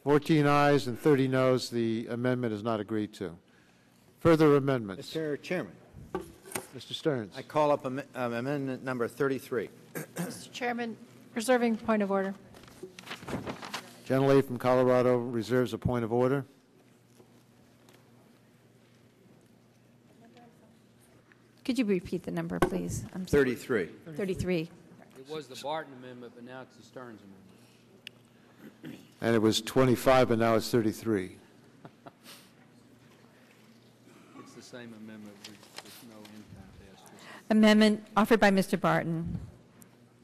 14 ayes and 30 noes. The amendment is not agreed to. Further amendments? Mr. Chairman. Mr. Stearns. I call up amendment number 33. Mr. Chairman, reserving point of order. Gentlelady from Colorado reserves a point of order. Could you repeat the number, please? I'm sorry. 33. 33. It was the Barton amendment, but now it's the Stearns amendment. And it was 25, but now it's 33. It's the same amendment with no income test. Amendment offered by Mr. Barton.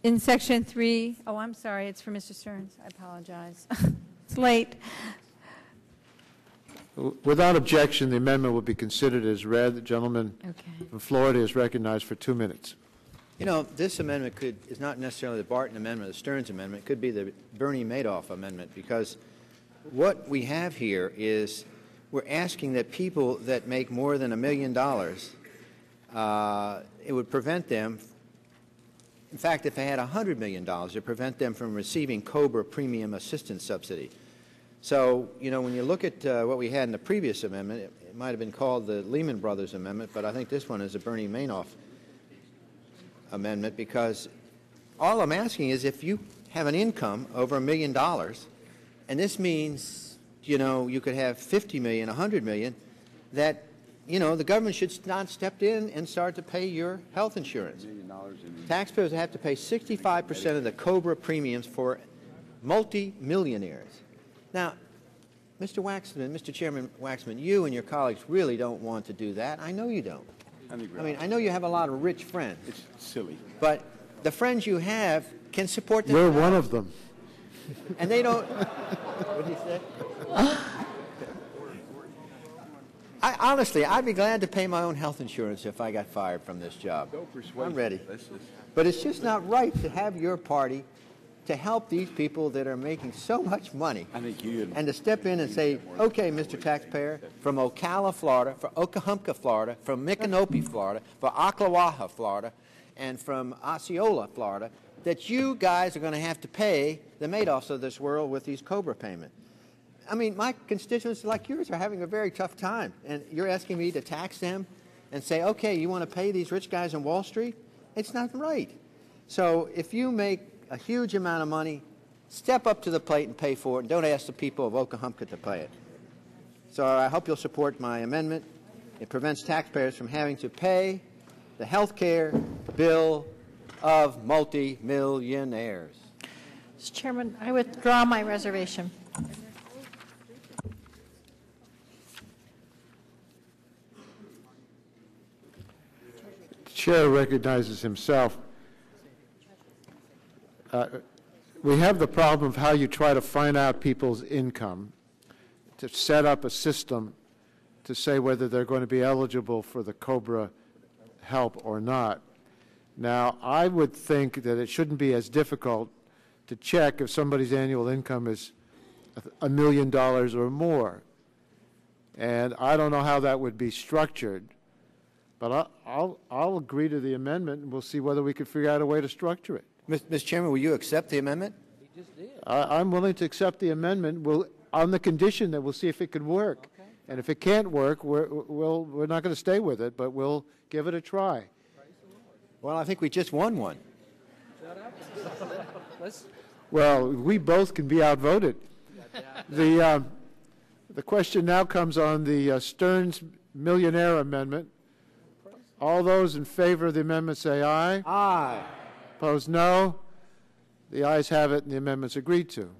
In Section 3, oh, I'm sorry, it's for Mr. Stearns. I apologize. It's late. Without objection, the amendment will be considered as read. The gentleman from Florida is recognized for 2 minutes. You know, this amendment is not necessarily the Barton amendment or the Stearns amendment. It could be the Bernie Madoff amendment, because what we have here is we're asking that people that make more than $1 million, it would prevent them, in fact, if they had $100 million, it would prevent them from receiving COBRA premium assistance subsidy. So, you know, when you look at what we had in the previous amendment, it might have been called the Lehman Brothers amendment, but I think this one is a Bernie Madoff amendment, because all I'm asking is if you have an income over $1 million, and this means, you know, you could have 50 million, 100 million, that, you know, the government should not step in and start to pay your health insurance. Taxpayers have to pay 65% of the COBRA premiums for multi-millionaires. Now, Mr. Chairman Waxman, you and your colleagues really don't want to do that. I know you don't. I mean, I know you have a lot of rich friends. It's silly. But the friends you have can support this. You're one of them. And they don't. What did he say? Honestly, I'd be glad to pay my own health insurance if I got fired from this job. I'm ready. But it's just not right to have your party to help these people that are making so much money, and to step in and say, okay, Mr. Taxpayer, from Ocala, Florida, from Okahumpka, Florida, from Micanopy, Florida, from Ocklawaha, Florida, and from Osceola, Florida, that you guys are going to have to pay the Madoffs of this world with these COBRA payments. I mean, my constituents like yours are having a very tough time, and you're asking me to tax them and say, okay, you want to pay these rich guys on Wall Street? It's not right. So if you make a huge amount of money, step up to the plate and pay for it, and don't ask the people of Okahumpka to pay it. So I hope you'll support my amendment. It prevents taxpayers from having to pay the health care bill of multi-millionaires. Mr. Chairman, I withdraw my reservation. The chair recognizes himself. We have the problem of how you try to find out people's income, to set up a system to say whether they're going to be eligible for the COBRA help or not. Now, I would think that it shouldn't be as difficult to check if somebody's annual income is $1 million or more. And I don't know how that would be structured, but I'll agree to the amendment, and we'll see whether we can figure out a way to structure it. Mr. Chairman, will you accept the amendment? He just did. I'm willing to accept the amendment on the condition that we'll see if it can work. Okay. And if it can't work, we're not going to stay with it, but we'll give it a try. Well, I think we just won one. Well, we both can be outvoted. The question now comes on the Stearns Millionaire Amendment. All those in favor of the amendment say aye. Aye. Opposed, no. The ayes have it, and the amendment's agreed to.